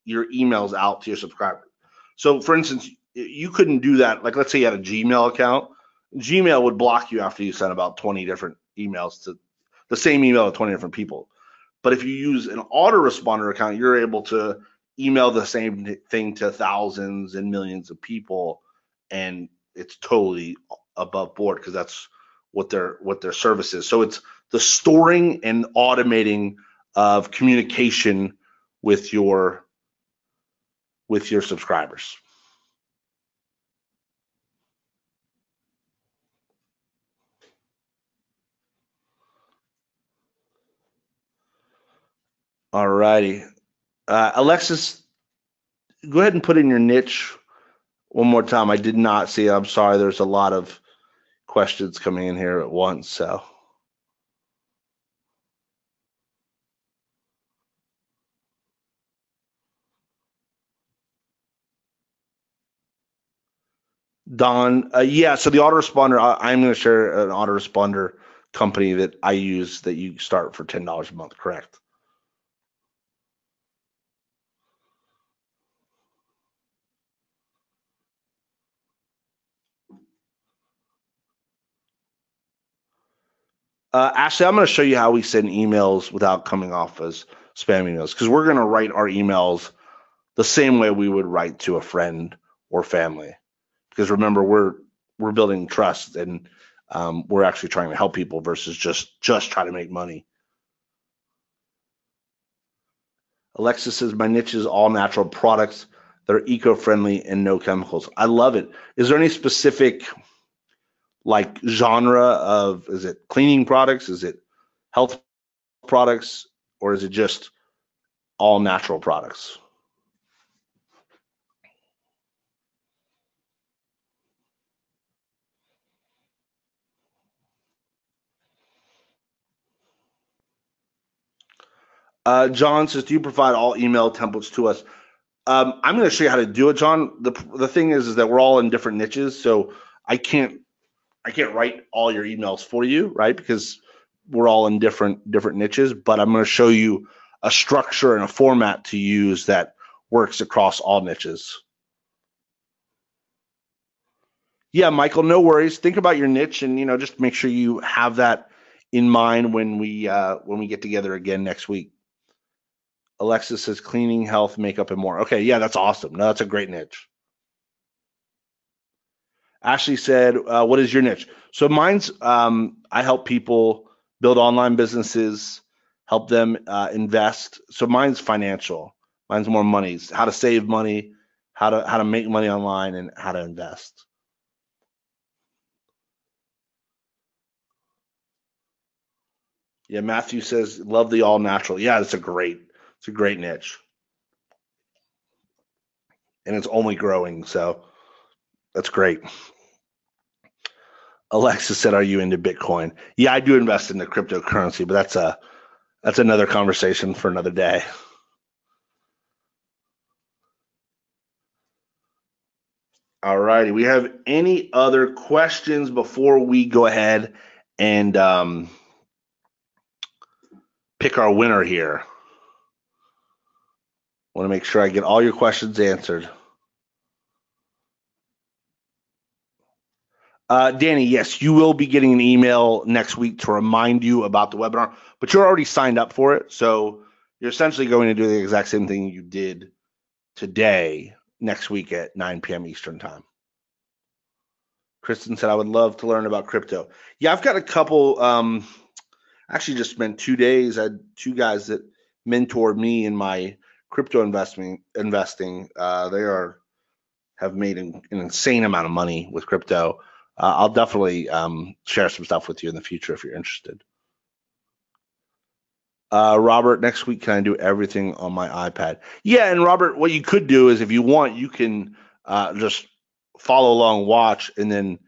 your emails out to your subscribers. So, for instance, you couldn't do that. Like, let's say you had a Gmail account. Gmail would block you after you sent about 20 different emails to the same email to 20 different people. But if you use an autoresponder account, you're able to email the same thing to thousands and millions of people, and it's totally above board because that's what their service is. So it's the storing and automating of communication with your subscribers. All righty. Alexis, go ahead and put in your niche one more time. I did not see it. I'm sorry. There's a lot of questions coming in here at once. So, Don, yeah. So the autoresponder, I'm going to share an autoresponder company that I use that you start for $10 a month. Correct. Ashley, I'm going to show you how we send emails without coming off as spam emails because we're going to write our emails the same way we would write to a friend or family. Because remember, we're building trust, and we're actually trying to help people versus just try to make money. Alexis says my niche is all natural products that are eco-friendly and no chemicals. I love it. Is there any specific like genre of, is it cleaning products? Is it health products? Or is it just all natural products? John says, do you provide all email templates to us? I'm going to show you how to do it, John. The thing is that we're all in different niches, so I can't write all your emails for you, right? Because we're all in different niches. But I'm going to show you a structure and a format to use that works across all niches. Yeah, Michael, no worries. Think about your niche, and just make sure you have that in mind when we get together again next week. Alexis says cleaning, health, makeup, and more. Okay, yeah, that's awesome. No, that's a great niche. Ashley said, what is your niche? So mine's, I help people build online businesses, help them invest. So mine's financial. Mine's more money, how to save money, how to make money online, and how to invest. Yeah, Matthew says, love the all natural. Yeah, it's a great niche. And it's only growing, so that's great. Alexa said, "Are you into Bitcoin?" Yeah, I do invest in the cryptocurrency, but that's another conversation for another day. All righty. We have any other questions before we go ahead and pick our winner here? Want to make sure I get all your questions answered. Danny, yes, you will be getting an email next week to remind you about the webinar, but you're already signed up for it. So you're essentially going to do the exact same thing you did today next week at 9 p.m. Eastern time. Kristen said, I would love to learn about crypto. Yeah, I've got a couple, actually just spent 2 days. I had two guys that mentored me in my crypto investing. They have made an insane amount of money with crypto. I'll definitely share some stuff with you in the future if you're interested. Robert, next week, can I do everything on my iPad? Yeah, and Robert, what you could do is if you want, you can just follow along, watch, and then,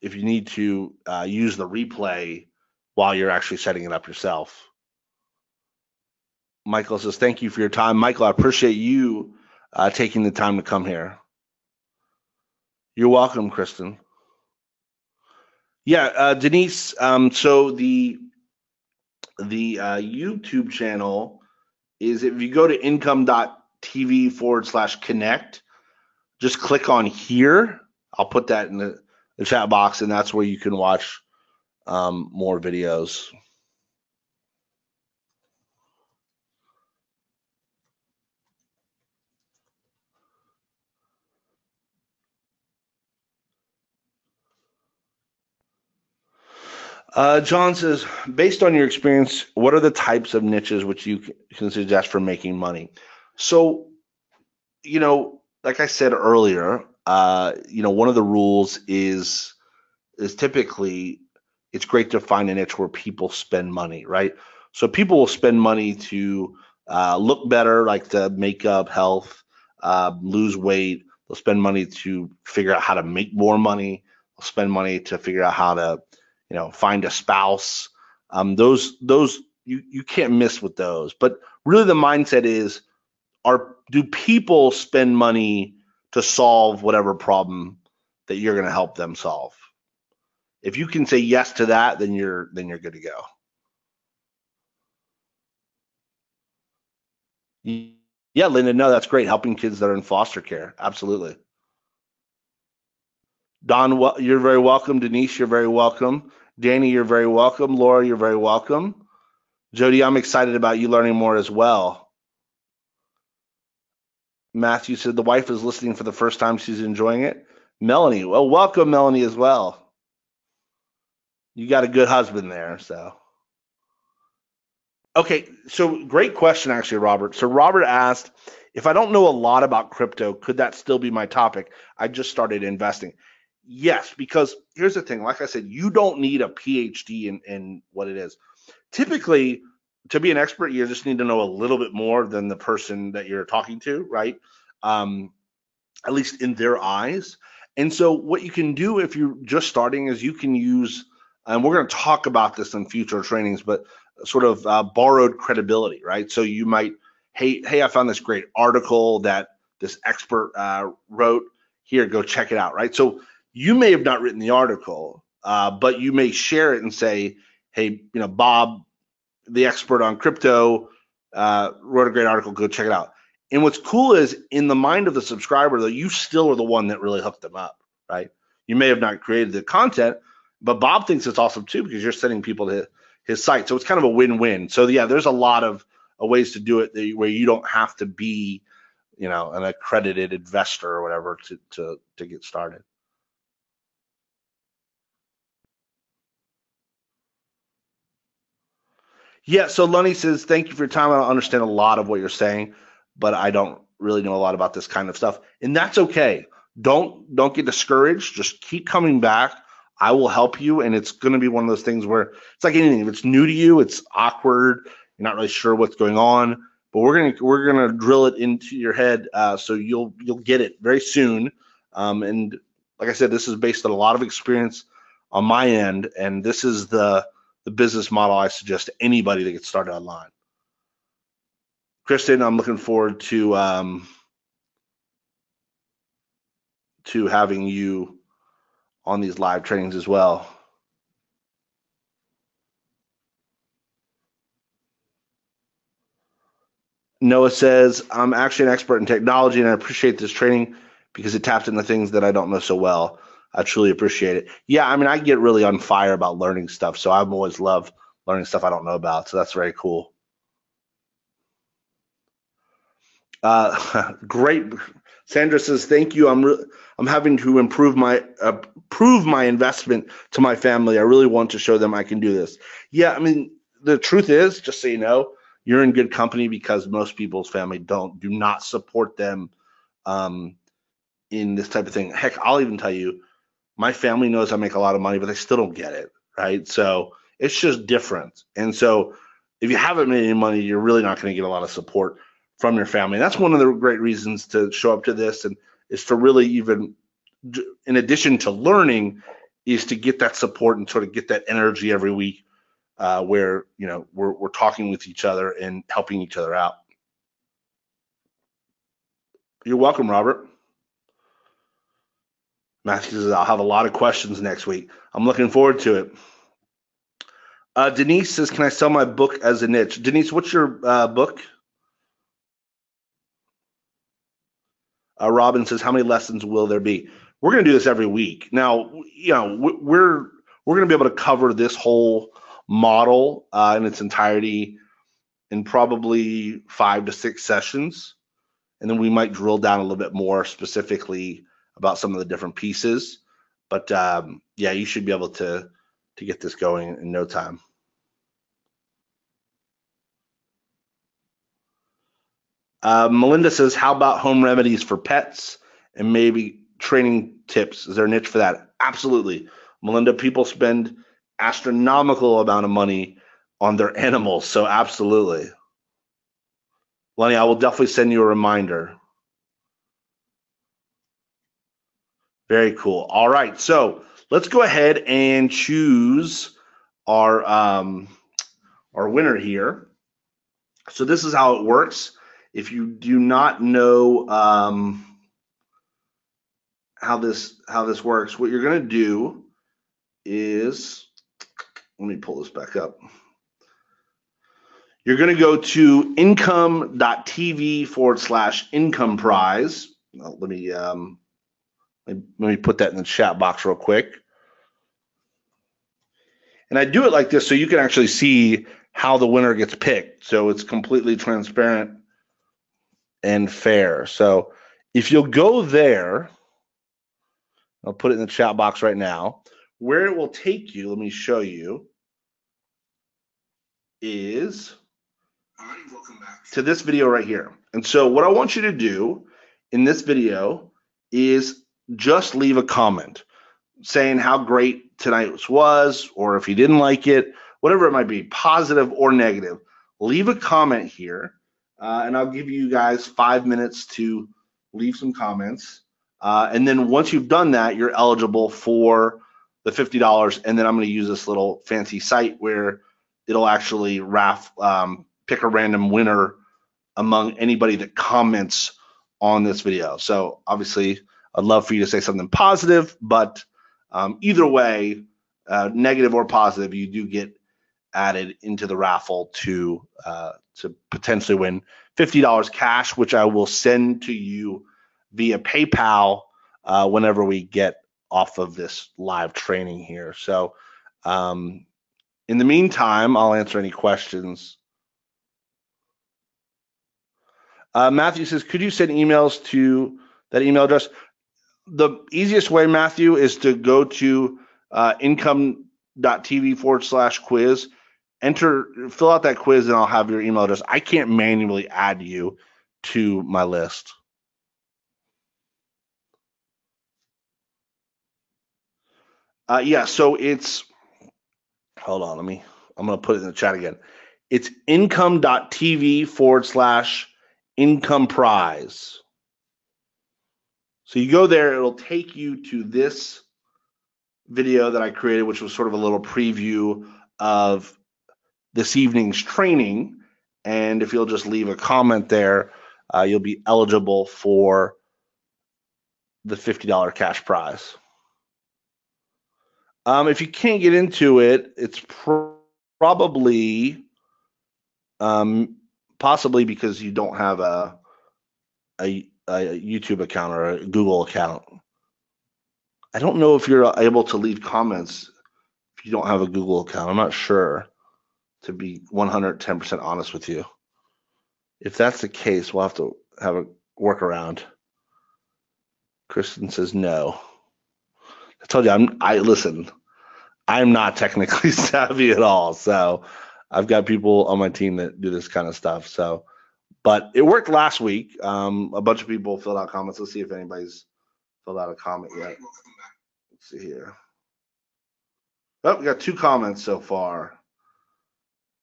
if you need to use the replay while you're actually setting it up yourself. Michael says, thank you for your time. Michael, I appreciate you taking the time to come here. You're welcome, Kristen. Yeah, Denise, so the YouTube channel is, if you go to income.tv/connect, just click on here. I'll put that in the chat box, and that's where you can watch more videos. John says, based on your experience, what are the types of niches which you can suggest for making money? So, like I said earlier, one of the rules is typically it's great to find a niche where people spend money, right? So people will spend money to look better, like the makeup, health, lose weight. They'll spend money to figure out how to make more money. They'll spend money to figure out how to, find a spouse. Those you can't miss with those. But really, the mindset is, do people spend money to solve whatever problem that you're going to help them solve? If you can say yes to that, then you're good to go. Yeah, Linda, no, that's great. Helping kids that are in foster care. Absolutely. Don, you're very welcome. Denise, you're very welcome. Danny, you're very welcome. Laura, you're very welcome. Jody, I'm excited about you learning more as well. Matthew said the wife is listening for the first time. She's enjoying it. Melanie, well, welcome, Melanie, as well. You got a good husband there, so. Okay, so great question, actually, Robert. So Robert asked, if I don't know a lot about crypto, could that still be my topic? I just started investing. Yes, because here's the thing. Like I said, you don't need a PhD in what it is. Typically, to be an expert, you just need to know a little bit more than the person that you're talking to, right? Um, at least in their eyes. And so what you can do if you're just starting is you can use, and we're going to talk about this in future trainings, but sort of borrowed credibility, right? So you might, hey, I found this great article that this expert wrote. Here, go check it out, right? So you may have not written the article, but you may share it and say, hey, Bob, the expert on crypto, wrote a great article. Go check it out. And what's cool is in the mind of the subscriber, though, you still are the one that really hooked them up, right? You may have not created the content, but Bob thinks it's awesome too because you're sending people to his site. So it's kind of a win-win. So yeah, there's a lot of ways to do it where you don't have to be, an accredited investor or whatever to get started. Yeah, so Lunny says, thank you for your time. I don't understand a lot of what you're saying, but I don't really know a lot about this kind of stuff. And that's okay. Don't get discouraged. Just keep coming back. I will help you. And it's gonna be one of those things where it's like anything. If it's new to you, it's awkward, you're not really sure what's going on, but we're gonna drill it into your head so you'll get it very soon. And like I said, this is based on a lot of experience on my end, and this is the business model I suggest to anybody that gets started online. Kristen, I'm looking forward to having you on these live trainings as well. Noah says, I'm actually an expert in technology and I appreciate this training because it taps into things that I don't know so well. I truly appreciate it. Yeah, I mean, I get really on fire about learning stuff, so I've always loved learning stuff I don't know about. So that's very cool. Great. Sandra says, "Thank you. I'm having to prove my investment to my family. I really want to show them I can do this." Yeah, I mean, the truth is, just so you know, you're in good company because most people's family do not support them um, in this type of thing. Heck, I'll even tell you, my family knows I make a lot of money, but they still don't get it, right? So it's just different. And so if you haven't made any money, you're really not going to get a lot of support from your family. And that's one of the great reasons to show up to this, and is to really even, in addition to learning, is to get that support and sort of get that energy every week where we're talking with each other and helping each other out. You're welcome, Robert. Matthew says, I'll have a lot of questions next week. I'm looking forward to it. Denise says, can I sell my book as a niche? Denise, what's your book? Robin says, how many lessons will there be? We're going to do this every week. Now, we're going to be able to cover this whole model in its entirety in probably 5 to 6 sessions. And then we might drill down a little bit more specifically about some of the different pieces. But yeah, you should be able to get this going in no time. Melinda says, how about home remedies for pets and maybe training tips? Is there a niche for that? Absolutely. Melinda, people spend astronomical amount of money on their animals. So absolutely. Lenny, I will definitely send you a reminder. Very cool. All right. So let's go ahead and choose our winner here. So this is how it works. If you do not know how this works, what you're going to do is, let me pull this back up. You're going to go to income.tv/income prize. Let me put that in the chat box real quick. And I do it like this so you can actually see how the winner gets picked. So it's completely transparent. and fair. So if you'll go there, I'll put it in the chat box right now. Where it will take you, let me show you, is to this video right here. And so what I want you to do in this video is just leave a comment saying how great tonight's was, or if you didn't like it, whatever it might be, positive or negative. Leave a comment here, and I'll give you guys 5 minutes to leave some comments. And then once you've done that, you're eligible for the $50. And then I'm going to use this little fancy site where it'll actually pick a random winner among anybody that comments on this video. So obviously, I'd love for you to say something positive, but either way, negative or positive, you do get added into the raffle to potentially win $50 cash, which I will send to you via PayPal whenever we get off of this live training here. So in the meantime, I'll answer any questions. Matthew says, could you send emails to that email address? The easiest way, Matthew, is to go to income.tv/quiz, fill out that quiz, and I'll have your email address. I can't manually add you to my list. Yeah, so it's, hold on, I'm going to put it in the chat again. It's income.tv/income prize. So you go there, it'll take you to this video that I created, which was sort of a little preview of this evening's training. And if you'll just leave a comment there, you'll be eligible for the $50 cash prize. If you can't get into it, it's probably possibly because you don't have a YouTube account or a Google account. I don't know if you're able to leave comments if you don't have a Google account. I'm not sure, to be 110% honest with you. If that's the case, we'll have to have a workaround. Kristen says no. I told you, I'm not technically savvy at all. So I've got people on my team that do this kind of stuff. So, but it worked last week. A bunch of people filled out comments. Let's see if anybody's filled out a comment yet. Let's see here. Oh, we got 2 comments so far.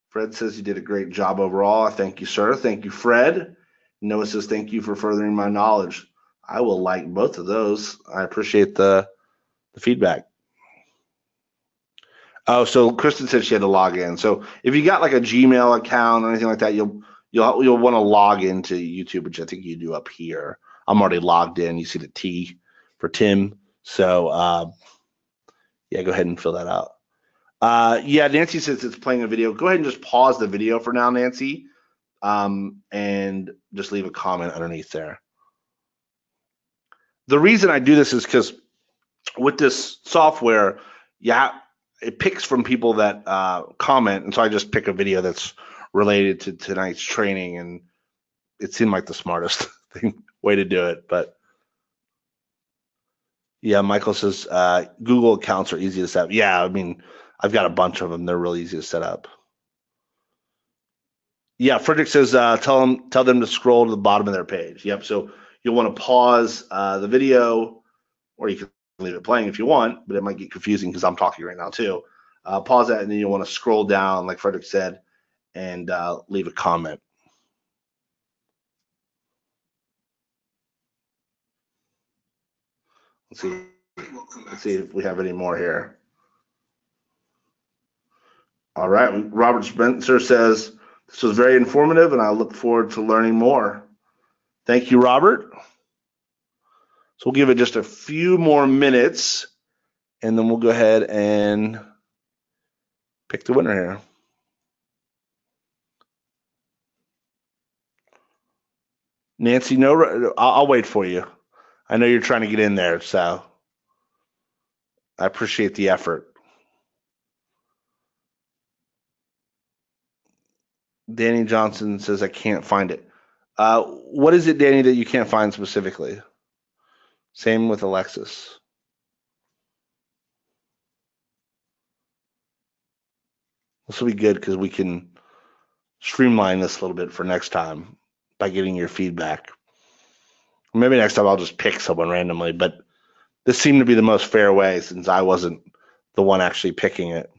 Fred says you did a great job overall. Thank you, sir. Thank you, Fred. Noah says thank you for furthering my knowledge. I will like both of those. I appreciate the feedback. Oh, so Kristen said she had to log in. So if you got like a Gmail account or anything like that, you'll want to log into YouTube, which I think you do up here. I'm already logged in. You see the T for Tim. So yeah, go ahead and fill that out. Yeah, Nancy says it's playing a video. Go ahead and just pause the video for now, Nancy, and just leave a comment underneath there. The reason I do this is because with this software, it picks from people that comment, and so I just pick a video that's related to tonight's training, and it seemed like the smartest way to do it. But yeah, Michael says Google accounts are easy to set up. Yeah, I mean, I've got a bunch of them. They're really easy to set up. Yeah, Frederick says tell them to scroll to the bottom of their page. Yep. So you'll want to pause the video, or you can leave it playing if you want, but it might get confusing because I'm talking right now too. Pause that, and then you'll want to scroll down, like Frederick said, and leave a comment. Let's see if we have any more here. All right. Robert Spencer says, this was very informative, and I look forward to learning more. Thank you, Robert. So we'll give it just a few more minutes, and then we'll go ahead and pick the winner here. Nancy, no, I'll wait for you. I know you're trying to get in there, so I appreciate the effort. Danny Johnson says, I can't find it. What is it, Danny, that you can't find specifically? Same with Alexis. This will be good because we can streamline this a little bit for next time by getting your feedback. Maybe next time I'll just pick someone randomly, but this seemed to be the most fair way since I wasn't the one actually picking it.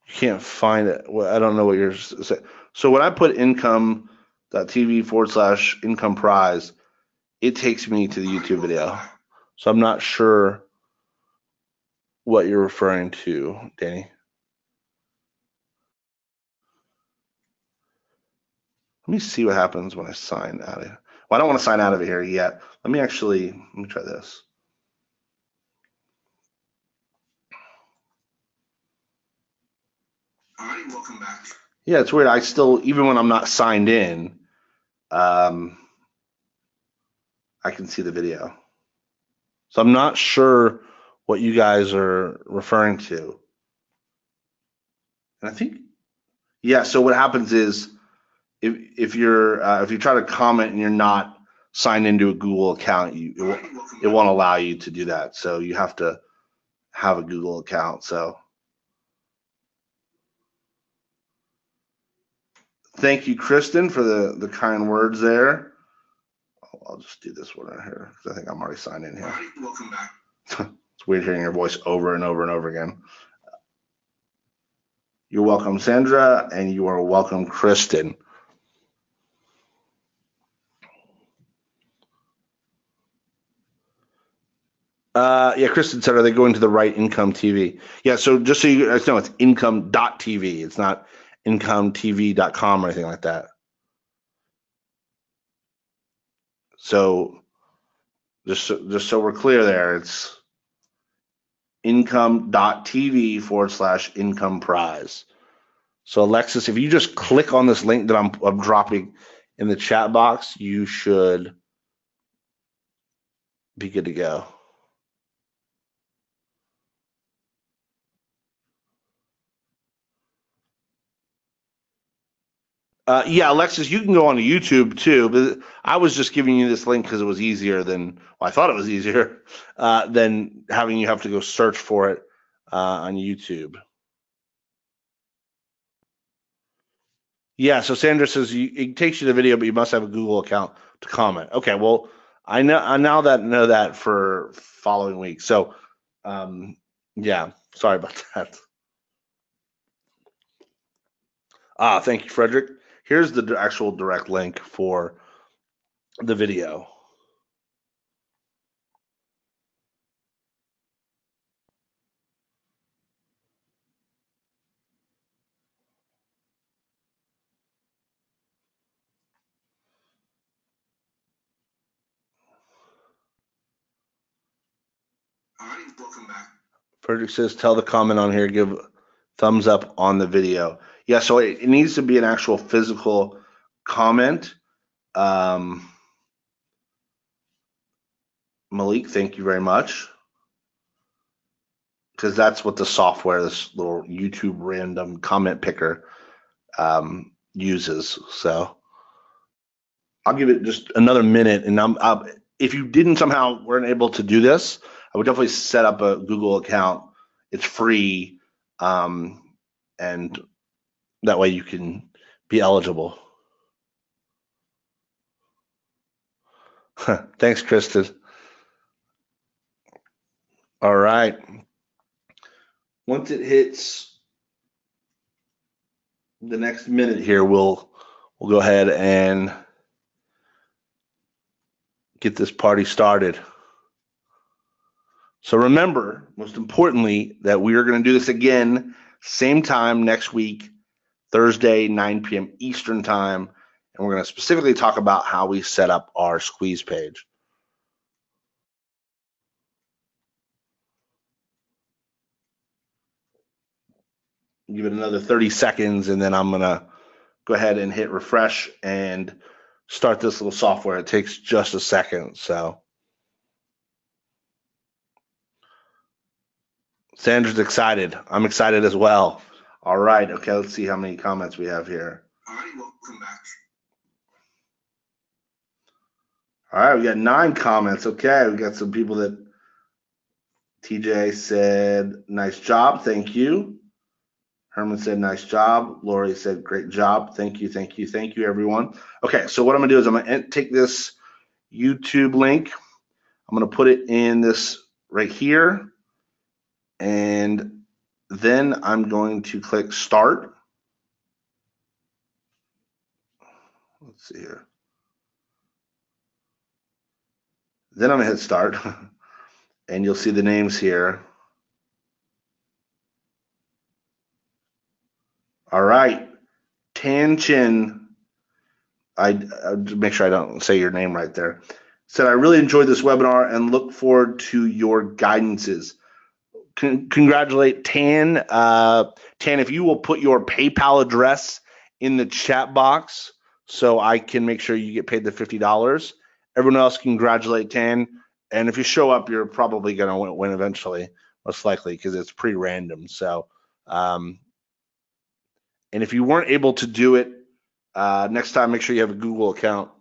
You can't find it. Well, I don't know what you're saying. So when I put income.tv/income prize, it takes me to the YouTube video. So I'm not sure what you're referring to, Danny. Let me see what happens when I sign out of it. Well, I don't want to sign out of it here yet. Let me try this. All right, welcome back. Yeah, it's weird. I still, even when I'm not signed in, I can see the video. So I'm not sure what you guys are referring to. And I think, yeah. So what happens is if you try to comment and you're not signed into a Google account, it won't allow you to do that. So you have to have a Google account. So thank you, Kristen, for the kind words there. I'll just do this one right here because I think I'm already signed in here. All right, welcome back. It's weird hearing your voice over and over and over again. You're welcome, Sandra, and you are welcome, Kristen. Yeah, Kristen said, are they going to the right income TV? Yeah, so just so you guys know, it's income.tv. It's not incometv.com or anything like that. So just so we're clear there, it's income.tv/income prize. So Alexis, if you just click on this link that I'm dropping in the chat box, you should be good to go. Yeah, Alexis, you can go on to YouTube too, but I was just giving you this link because it was easier than, well, I thought it was easier than having you have to go search for it on YouTube. Yeah, so Sandra says it takes you to the video, but you must have a Google account to comment. Okay, well, I know that for following week. So, yeah, sorry about that. Thank you, Frederick. Here's the actual direct link for the video. All right, welcome back. Frederick says, tell the comment on here, give thumbs up on the video. Yeah, so it needs to be an actual physical comment. Malik, thank you very much. Because that's what the software, this little YouTube random comment picker, uses. So I'll give it just another minute. And if you weren't able to do this, I would definitely set up a Google account. It's free. And that way you can be eligible. Thanks, Kristen. All right. Once it hits the next minute here, we'll go ahead and get this party started. So remember, most importantly, that we are going to do this again, same time next week, Thursday, 9 p.m. Eastern time. And we're going to specifically talk about how we set up our squeeze page. Give it another 30 seconds, and then I'm going to go ahead and hit refresh and start this little software. It takes just a second. So Sandra's excited. I'm excited as well. All right. Okay, let's see how many comments we have here. All right, welcome back. All right, we got 9 comments. Okay, we got some people that TJ said, nice job. Thank you. Herman said, nice job. Lori said, great job. Thank you, thank you, thank you, everyone. Okay, so what I'm going to do is I'm going to take this YouTube link. I'm going to put it in this right here. And then I'm going to click start. Let's see here. Then I'm going to hit start. And you'll see the names here. All right, Tan Chin, I make sure I don't say your name right there, said, I really enjoyed this webinar and look forward to your guidances. Congratulate Tan. Tan, if you will put your PayPal address in the chat box so I can make sure you get paid the $50. Everyone else, congratulate Tan. And if you show up, you're probably going to win eventually, most likely, because it's pretty random. So, and if you weren't able to do it, next time, make sure you have a Google account.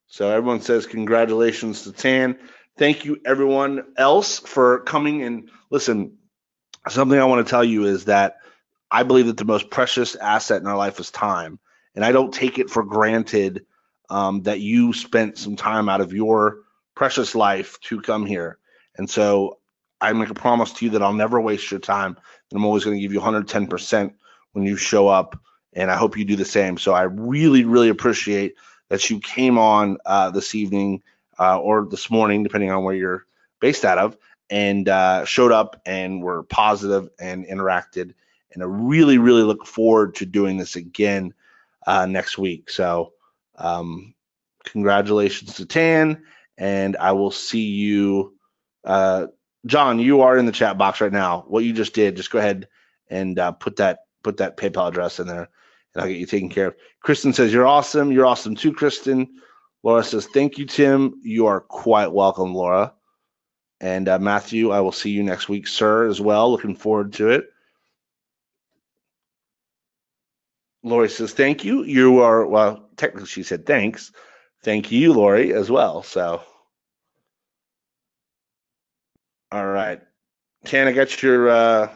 So everyone says congratulations to Tan. Thank you, everyone else, for coming. And listen, something I want to tell you is that I believe that the most precious asset in our life is time. And I don't take it for granted that you spent some time out of your precious life to come here. And so I make a promise to you that I'll never waste your time. And I'm always going to give you 110% when you show up, and I hope you do the same. So I really, really appreciate that you came on this evening or this morning, depending on where you're based out of, and showed up and were positive and interacted. And I really, really look forward to doing this again next week. So congratulations to Tan, and I will see you. John, you are in the chat box right now. What you just did, just go ahead and put that PayPal address in there, and I'll get you taken care of. Kristen says, you're awesome. You're awesome too, Kristen. Laura says, thank you, Tim. You are quite welcome, Laura. And Matthew, I will see you next week, sir, as well. Looking forward to it. Lori says, thank you. You are, well, technically she said thanks. Thank you, Lori, as well. So, all right. Ken, I got your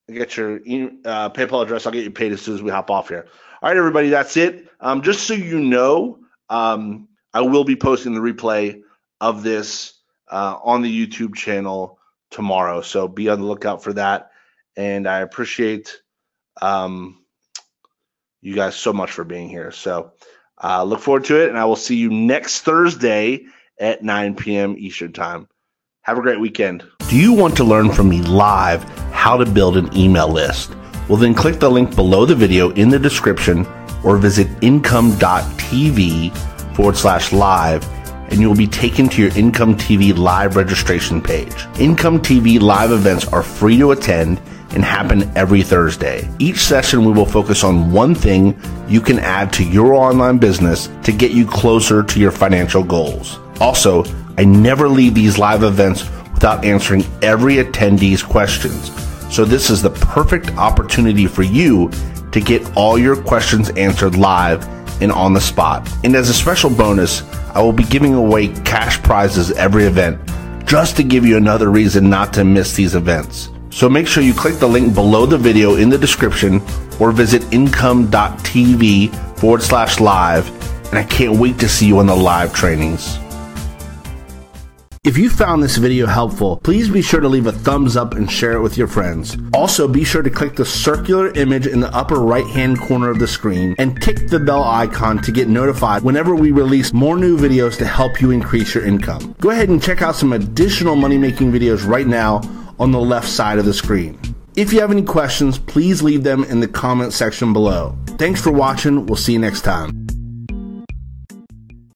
PayPal address. I'll get you paid as soon as we hop off here. All right, everybody, that's it. Just so you know, I will be posting the replay of this on the YouTube channel tomorrow. So be on the lookout for that. And I appreciate you guys so much for being here. So look forward to it, and I will see you next Thursday at 9 p.m. Eastern Time. Have a great weekend. Do you want to learn from me live how to build an email list? Well, then click the link below the video in the description or visit income.tv/live, and you will be taken to your Income TV live registration page. Income TV live events are free to attend and happen every Thursday. Each session we will focus on one thing you can add to your online business to get you closer to your financial goals. Also, I never leave these live events without answering every attendee's questions. So this is the perfect opportunity for you to get all your questions answered live and on the spot. And as a special bonus, I will be giving away cash prizes every event just to give you another reason not to miss these events. So make sure you click the link below the video in the description or visit income.tv/live, and I can't wait to see you on the live trainings. If you found this video helpful, please be sure to leave a thumbs up and share it with your friends. Also, be sure to click the circular image in the upper right-hand corner of the screen and tick the bell icon to get notified whenever we release more new videos to help you increase your income. Go ahead and check out some additional money-making videos right now on the left side of the screen. If you have any questions, please leave them in the comment section below. Thanks for watching. We'll see you next time.